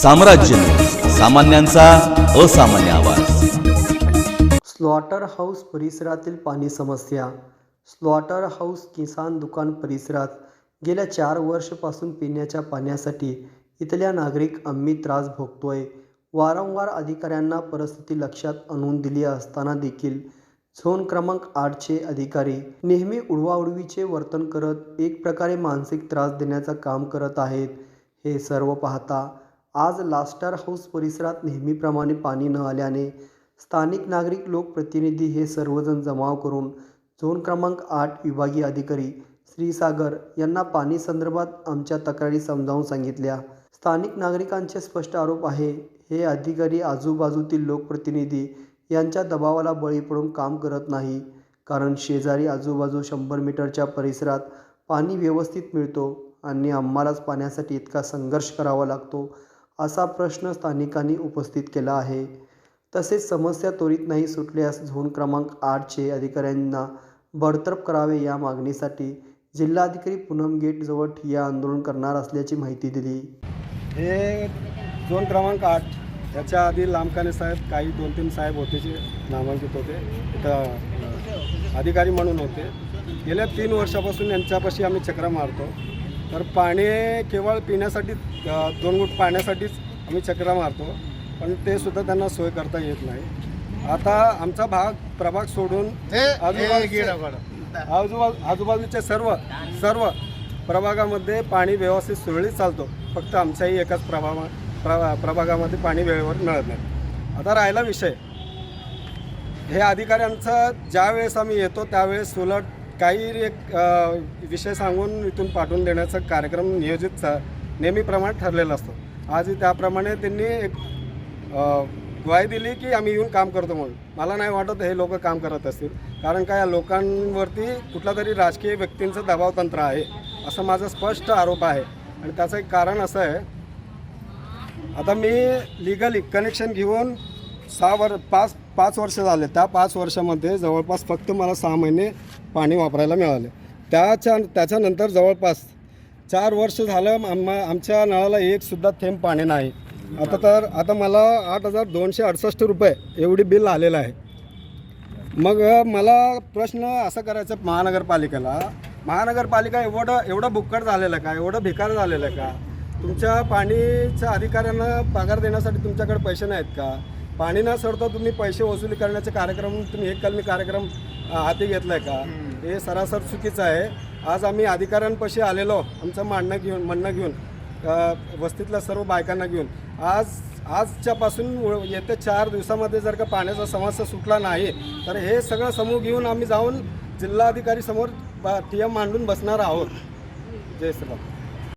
साम्राज्य, सामान्यांचा असामान्य आवाज। स्लॉटर हाऊस परिसरातील पाणी समस्या। स्लॉटर हाऊस किसान दुकान परिसरात गेल्या 4 वर्षापासून पिण्याच्या पाण्यासाठी इथल्या नागरिक आम्ही त्रास भोगतोय। वारंवार अधिकाऱ्यांना परिस्थिती लक्षात आणून दिली असताना देखील झोन क्रमांक 8चे अधिकारी नेहमी उडवाउडवीचे वर्तन करत एक प्रकारे मानसिक त्रास देण्याचं काम करत आहेत। हे सर्व पाहता आज लास्टर हाऊस परिसरात नेहमीप्रमाणे पाणी न आल्याने स्थानिक नागरिक, लोकप्रतिनिधी हे सर्वजण जमाव करून झोन क्रमांक 8 विभागीय अधिकारी श्री सागर यांना पाणी संदर्भात आमच्या तक्रारी समजावून सांगितल्या। स्थानिक नागरिकांचे स्पष्ट आरोप आहे, हे अधिकारी आजूबाजूतील लोकप्रतिनिधी यांच्या दबावाला बळी पडून काम करत नाही, कारण शेजारी आजूबाजू 100 मीटरच्या परिसरात पाणी व्यवस्थित मिळतो आणि आम्हालाच पाण्यासाठी इतका संघर्ष करावा लागतो, असा प्रश्न स्थानिकांनी उपस्थित केला आहे। तसेच समस्या त्वरित नाही सुटल्यास झोन क्रमांक 8चे अधिकाऱ्यांना बडतर्फ करावे या मागणीसाठी जिल्हाधिकारी पूनम गेट जवळ ठिय्या आंदोलन करणार असल्याची माहिती दिली। हे झोन क्रमांक 8 याच्या आधी लांबकाने साहेब, काही 2-3 साहेब होते जे नामांकित होते, इथं अधिकारी म्हणून होते। गेल्या 3 वर्षापासून यांच्यापाशी आम्ही चक्रा मारतो, तर पाणी केवळ पिण्यासाठी 2 घूट पाण्यासाठीच आम्ही चक्रा मारतो, पण ते सुद्धा त्यांना सोय करता येत नाही। आता आमचा प्रभाग सोडून आजूबाजूच्या सर्व प्रभागामध्ये पाणी व्यवस्थित सुरळीत चालतो, फक्त आमच्याही एकाच प्रभागामध्ये पाणी वेळेवर मिळत नाही। आता राहिला विषय, हे अधिकाऱ्यांचा ज्यावेळेस आम्ही येतो त्यावेळेस उलट काही एक विषय सांगून इथून पाठवून देण्याचा कार्यक्रम नियोजित नेहमीप्रमाणे ठरलेला असतो। आजही त्याप्रमाणे त्यांनी एक ग्वाही दिली की आम्ही येऊन काम करतो म्हणून। मला नाही वाटत हे लोक काम करत असतील, कारण का या लोकांवरती कुठला तरी राजकीय व्यक्तींचं दबावतंत्र आहे, असं माझा स्पष्ट आरोप आहे। आणि त्याचं एक कारण असं आहे, आता मी लिगली कनेक्शन घेऊन 5 वर्ष झाले। त्या 5 वर्षामध्ये जवळपास फक्त मला 6 महिने पाणी वापरायला मिळाले। त्याच्यानंतर जवळपास 4 वर्ष झालं आमच्या नळाला एक सुद्धा थेंब पाणी नाही। आता मला 8,268 रुपये एवढी बिल आलेलं आहे। मग मला प्रश्न असा करायचा महानगरपालिका एवढं बुक्कड झालेलं का, एवढं भिकार झालेलं का? तुमच्या पाणीच्या अधिकाऱ्यांना पगार देण्यासाठी तुमच्याकडे पैसे नाहीत का? पाणी न सोडता तुम्ही पैसे वसुली करण्याचे कार्यक्रम, तुम्ही एक कलमी कार्यक्रम हाती घेतला आहे का? हे सरासर चुकीचं आहे। आज आम्ही अधिकाऱ्यांपाशी आलेलो, आमचं म्हणणं घेऊन वस्तीतल्या सर्व बायकांना घेऊन आजच्यापासून येत्या 4 दिवसामध्ये जर का पाण्याचा समस्या सुटला नाही तर हे सगळं समूह घेऊन आम्ही जाऊन जिल्हाधिकारी समोर ठिय्या मांडून बसणार आहोत। जय श्रीराम।